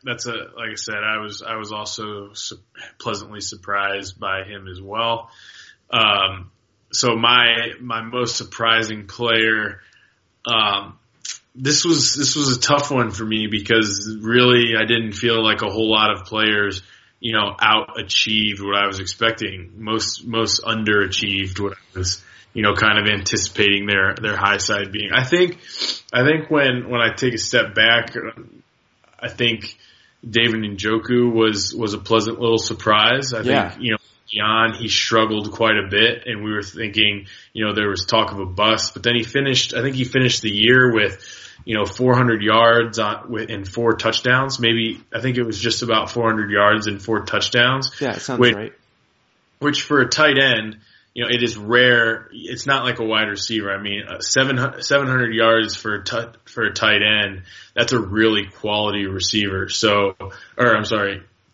That's like I said, I was also pleasantly surprised by him as well. So my most surprising player, this was a tough one for me because really I didn't feel like a whole lot of players, out achieved what I was expecting. Most underachieved what I was, kind of anticipating their high side being. I think when I take a step back, I think David Njoku was a pleasant little surprise. I think, Jan, he struggled quite a bit, and we were thinking, there was talk of a bust, but then he finished the year with, 400 yards and 4 touchdowns. Maybe, I think it was just about 400 yards and 4 touchdowns. Yeah, it sounds right. Which for a tight end, it is rare. It's not like a wide receiver. I mean, 700 yards for a tight end, that's a really quality receiver.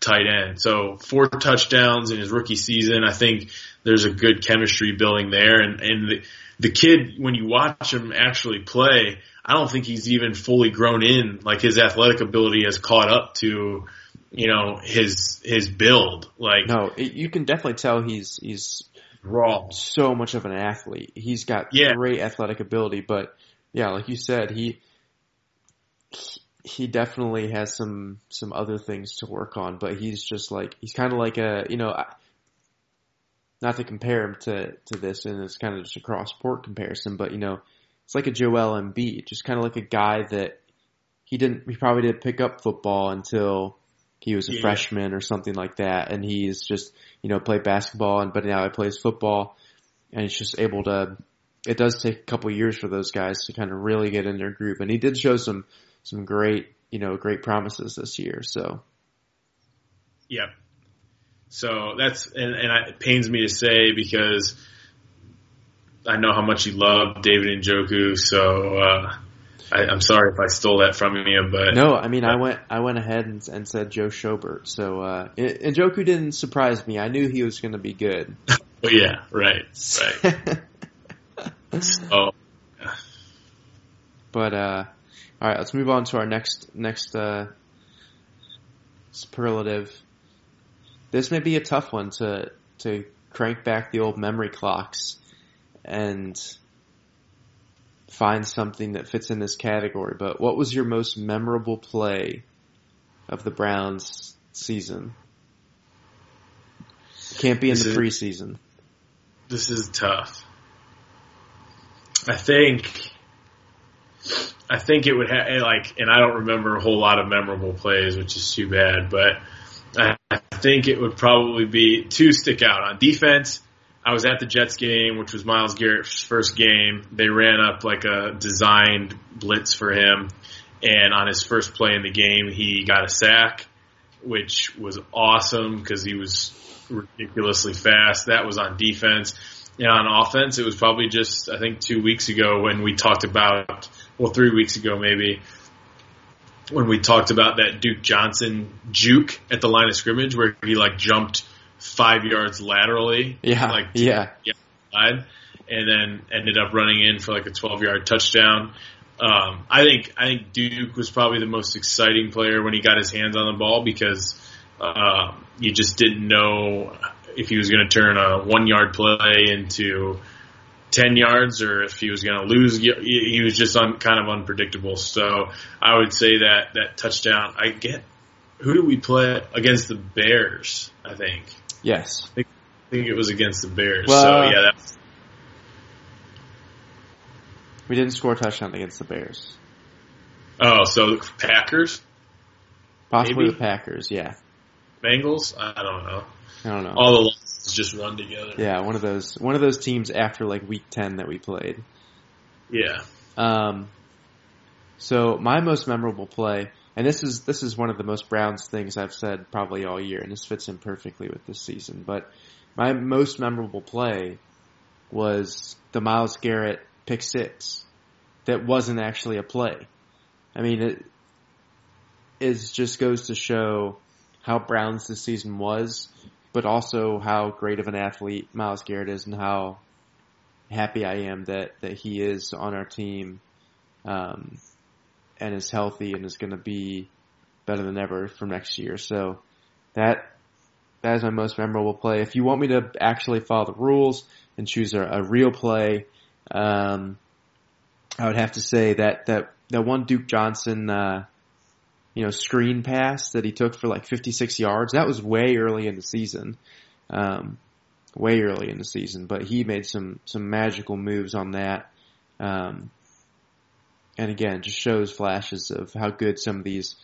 Tight end. So 4 touchdowns in his rookie season. I think there's a good chemistry building there. And the kid, when you watch him actually play, I don't think he's even fully grown in. Like, his athletic ability has caught up to, his build. Like, no, you can definitely tell he's raw. So much of an athlete. He's got great athletic ability, but yeah, like you said, he definitely has some other things to work on, but he's kind of like a, not to compare him to this, and it's kind of just a cross-sport comparison, but it's like a Joel Embiid, just kind of like a guy that he probably didn't pick up football until he was a freshman or something like that, and he's just, played basketball, but now he plays football, and he's just able to, it does take a couple years for those guys to kind of really get in their groove, and he did show some great promises this year, so. Yeah. So that's, and it pains me to say because I know how much you love David Njoku, so, I'm sorry if I stole that from you, but no, I mean, I went ahead and said Joe Schobert. So, Njoku didn't surprise me. I knew he was going to be good. Oh yeah, right. So, but all right, let's move on to our next superlative. This may be a tough one to crank back the old memory clocks and find something that fits in this category, but what was your most memorable play of the Browns season? Can't be in the preseason. This is tough. I think it would have, and I don't remember a whole lot of memorable plays, which is too bad, but I think it would probably be 2 stick out. On defense, I was at the Jets game, which was Myles Garrett's first game. They ran up like a designed blitz for him, and on his first play in the game, he got a sack, which was awesome because he was ridiculously fast. That was on defense. And on offense, it was probably just, I think, 2 weeks ago when we talked about, 3 weeks ago maybe, when we talked about that Duke Johnson juke at the line of scrimmage where he jumped 5 yards laterally. Yeah. And then ended up running in for a 12-yard touchdown. I think Duke was probably the most exciting player when he got his hands on the ball because you just didn't know if he was going to turn a 1-yard play into 10 yards or if he was going to lose. He was just kind of unpredictable. So I would say that touchdown, who did we play against? The Bears, I think. Yes. I think it was against the Bears. Well, so yeah, we didn't score a touchdown against the Bears. Oh, so Packers? Possibly Maybe? The Packers, yeah. Bengals? I don't know. All the losses just run together. Yeah, one of those teams after week 10 that we played. Yeah. So my most memorable play, and this is one of the most Browns things I've said probably all year, and this fits in perfectly with this season, but my most memorable play was the Myles Garrett pick six that wasn't actually a play. I mean, it just goes to show how Browns this season was, but also how great of an athlete Myles Garrett is and how happy I am that he is on our team and is healthy and is going to be than ever for next year. So that is my most memorable play. If you want me to actually follow the rules and choose a real play, I would have to say that one Duke Johnson, screen pass that he took for like 56 yards, that was way early in the season. But he made some magical moves on that. And again, just shows flashes of how good some of these,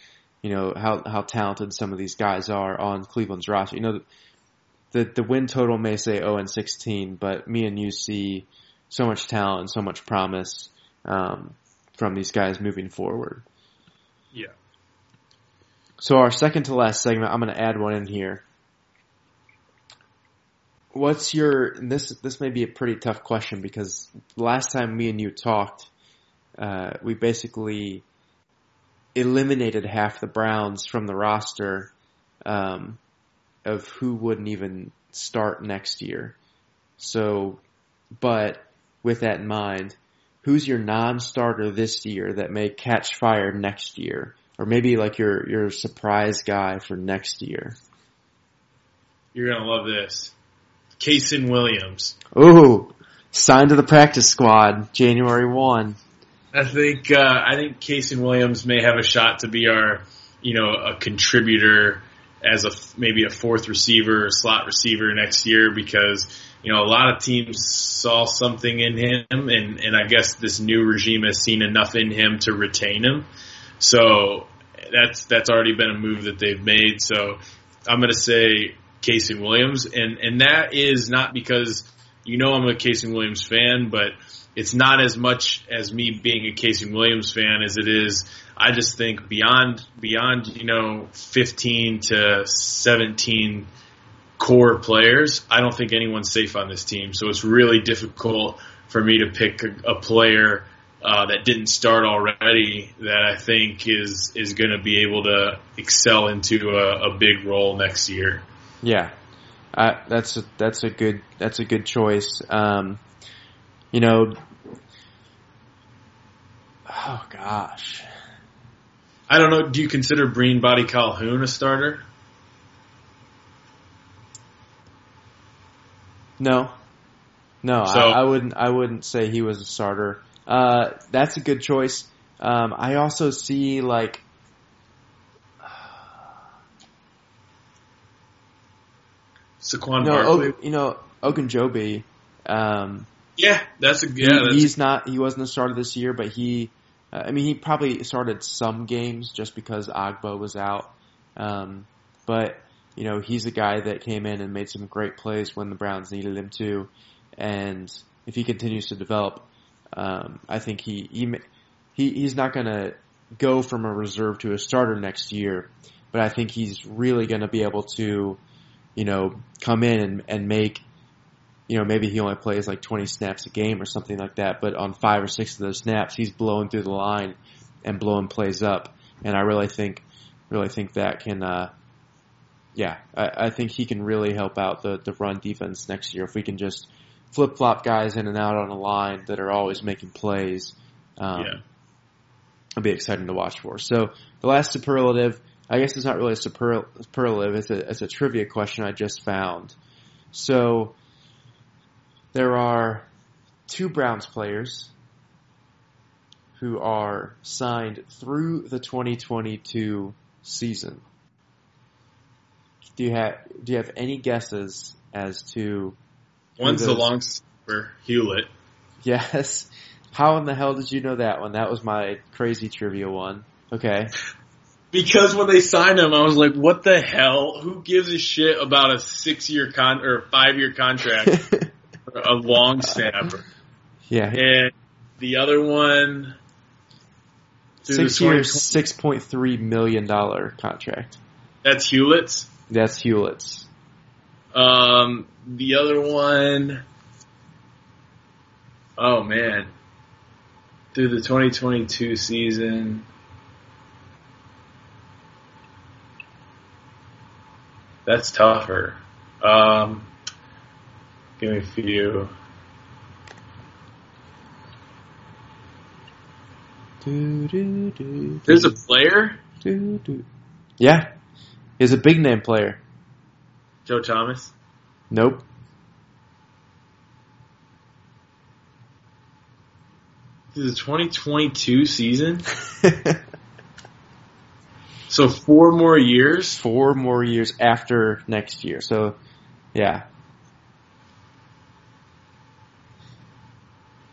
how talented some of these guys are on Cleveland's roster. The win total may say 0-16, but me and you see so much talent and so much promise from these guys moving forward. Yeah. So our second to last segment, I'm going to add one in here. What's this may be a pretty tough question because last time me and you talked, we basically eliminated half the Browns from the roster of who wouldn't even start next year. So, but with that in mind, who's your non-starter this year that may catch fire next year? Or maybe like your surprise guy for next year? You're going to love this. Kasen Williams. Ooh, signed to the practice squad January 1. I think Kasen Williams may have a shot to be our, a contributor as maybe a fourth receiver or slot receiver next year because, a lot of teams saw something in him and I guess this new regime has seen enough in him to retain him. So that's already been a move that they've made. So I'm going to say Kasen Williams, and that is not because I'm a Kasen Williams fan, but it's not as much as me being a Kasen Williams fan as it is. I just think beyond 15 to 17 core players, I don't think anyone's safe on this team. So it's really difficult for me to pick a player that didn't start already that I think is going to be able to excel into a big role next year. Yeah, that's a good choice. Oh gosh, I don't know. Do you consider Breen Body Calhoun a starter? No. So, I wouldn't say he was a starter. That's a good choice. I also see like. Saquon Barkley. Ogunjobi. He wasn't a starter this year, but he probably started some games just because Agbo was out. But he's a guy that came in and made some great plays when the Browns needed him to. And if he continues to develop, I think he's not going to go from a reserve to a starter next year, but I think he's really going to be able to, come in and make, maybe he only plays like 20 snaps a game or something like that, but on 5 or 6 of those snaps, he's blowing through the line and blowing plays up. And I really think that can, I think he can really help out the run defense next year if we can just flip-flop guys in and out on the line that are always making plays. It'll be exciting to watch for. So the last superlative, I guess it's not really a superlative, it's a trivia question I just found. So there are 2 Browns players who are signed through the 2022 season. Do you have any guesses as to one's the long snapper, Hewlett? Yes. How in the hell did you know that one? That was my crazy trivia one. Okay. Because when they signed him, I was like, what the hell? Who gives a shit about a 6-year or 5-year contract for a long snapper? Yeah. And the other one, 6 years, $6.3 million contract. That's Hewlett's? That's Hewlett's. The other one, oh man, through the 2022 season, that's tougher. Give me a few. There's a player? Yeah. He's a big name player. Joe Thomas? Nope. This is the 2022 season? So 4 more years? 4 more years after next year. So, yeah.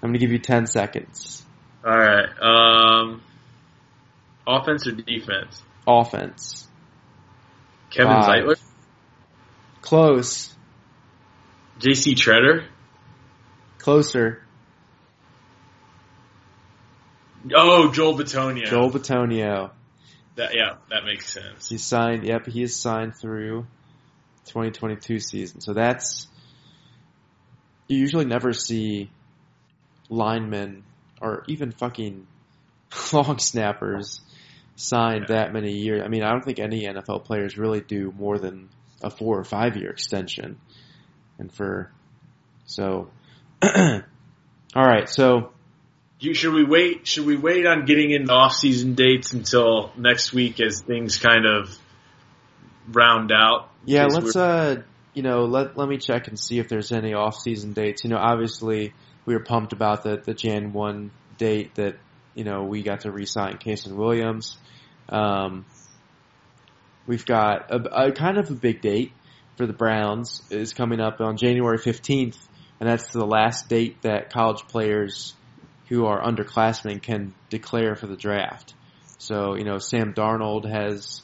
I'm going to give you 10 seconds. All right. Offense or defense? Offense. Kevin 5. Zeitler? Close. J.C. Treader? Closer. Oh, Joel Bitonio. Joel Bitonio. That makes sense. He signed. Yep, he is signed through 2022 season. So that's, you usually never see linemen or even fucking long snappers signed that many years. I mean, I don't think any NFL players really do more than a 4 or 5 year extension. And all right, so. Should we wait on getting into off-season dates until next week as things kind of round out? Yeah, let's let me check and see if there's any off-season dates. Obviously we were pumped about the Jan 1 date that we got to re-sign Kasen Williams. We've got a kind of a big date for the Browns is coming up on January 15th, and that's the last date that college players who are underclassmen can declare for the draft. So, Sam Darnold has,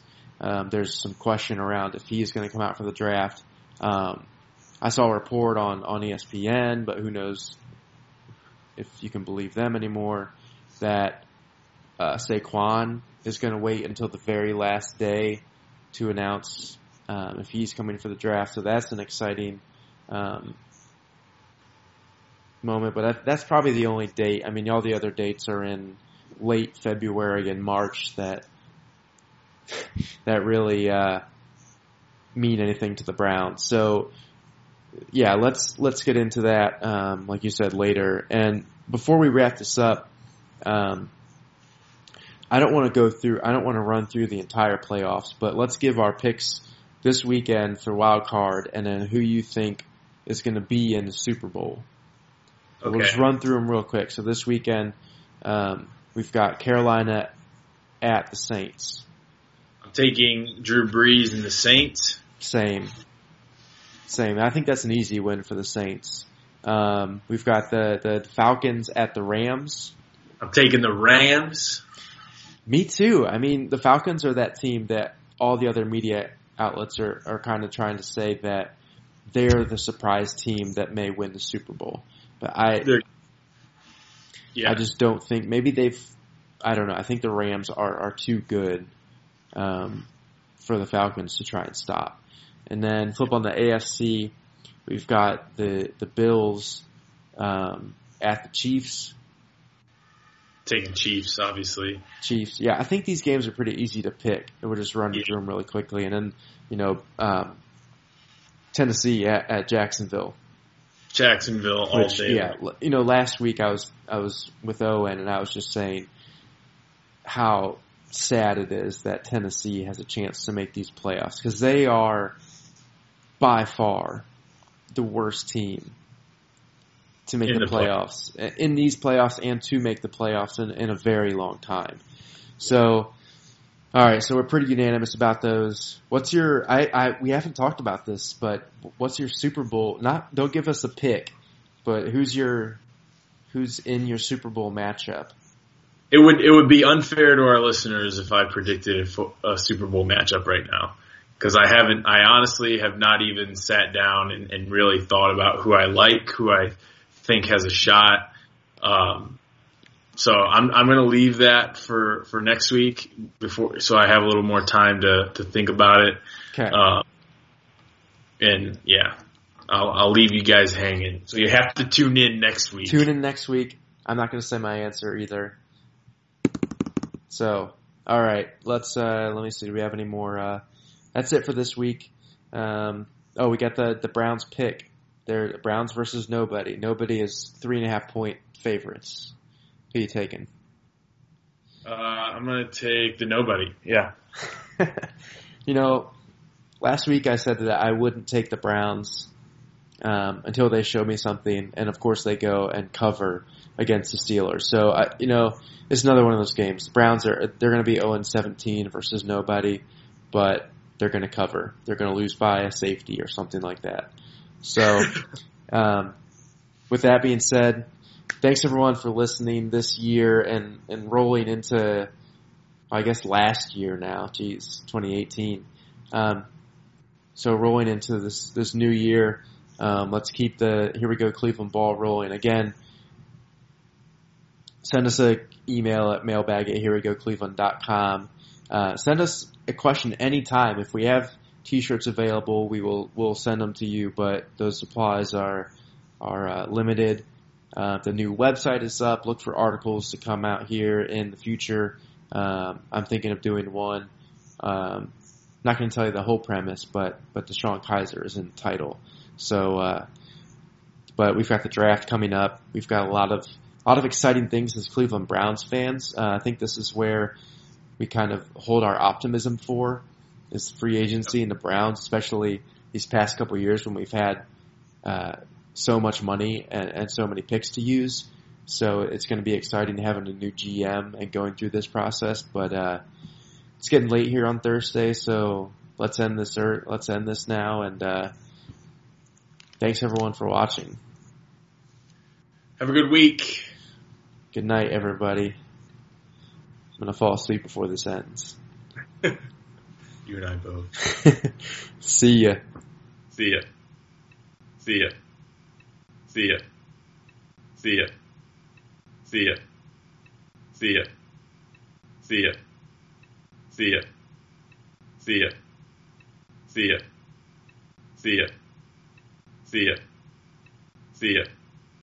there's some question around if he is going to come out for the draft. I saw a report on ESPN, but who knows if you can believe them anymore, that Saquon is going to wait until the very last day to announce if he's coming for the draft. So that's an exciting moment, but that's probably the only date. I mean, all the other dates are in late February and March that really mean anything to the Browns. So, yeah, let's get into that, like you said, later. And before we wrap this up, I don't want to run through the entire playoffs, but let's give our picks this weekend for wild card, and then who you think is going to be in the Super Bowl. Okay. We'll just run through them real quick. So this weekend, we've got Carolina at the Saints. I'm taking Drew Brees and the Saints. Same. I think that's an easy win for the Saints. We've got the Falcons at the Rams. I'm taking the Rams. Me too. I mean, the Falcons are that team that all the other media outlets are kind of trying to say that they're the surprise team that may win the Super Bowl. But I just don't think, I don't know, I think the Rams are too good for the Falcons to try and stop. And then flip on the AFC, we've got the Bills at the Chiefs. Taking Chiefs, obviously. Chiefs, yeah. I think these games are pretty easy to pick. We'll just run through them really quickly. And then, Tennessee at Jacksonville. Jacksonville all day. Yeah, last week I was with Owen and I was just saying how sad it is that Tennessee has a chance to make these playoffs because they are by far the worst team to make the playoffs in these playoffs and to make the playoffs in a very long time. So, all right, so we're pretty unanimous about those. What's your? We haven't talked about this, but what's your Super Bowl? Don't give us a pick, but who's in your Super Bowl matchup? It would be unfair to our listeners if I predicted a Super Bowl matchup right now because I honestly have not even sat down and really thought about who I like, who I think has a shot. So I'm going to leave that for next week so I have a little more time to think about it. Okay. And yeah, I'll leave you guys hanging. So you have to tune in next week. Tune in next week. I'm not going to say my answer either. So, all right, let me see. Do we have any more? That's it for this week. We got the Browns pick. They're Browns versus nobody. Nobody is 3.5-point favorites. Who are you taking? I'm going to take the nobody. Yeah. You know, last week I said that I wouldn't take the Browns until they show me something, and of course they go and cover against the Steelers. So it's another one of those games. The Browns they're going to be 0-17 versus nobody, but they're going to cover. They're going to lose by a safety or something like that. So, with that being said, thanks everyone for listening this year and rolling into, I guess, last year now. Geez, 2018. So rolling into this new year, let's keep the Here We Go Cleveland ball rolling. Again, send us an email at mailbag@herewegocleveland.com. Send us a question anytime. If we have T-shirts available, we'll send them to you, but those supplies are limited. The new website is up. Look for articles to come out here in the future. I'm thinking of doing one. Not going to tell you the whole premise, but Deshaun Kaiser is in the title. So, but we've got the draft coming up. We've got a lot of exciting things as Cleveland Browns fans. I think this is where we kind of hold our optimism for is free agency and the Browns, especially these past couple of years when we've had so much money and so many picks to use. So it's going to be exciting having a new GM and going through this process. But it's getting late here on Thursday, so let's end this now. And thanks everyone for watching. Have a good week. Good night, everybody. I'm going to fall asleep before this ends. You and I both. See ya. See ya. See ya. See ya. See ya. See ya. See ya. See ya. See ya. See ya. See ya. See ya. See ya. See ya.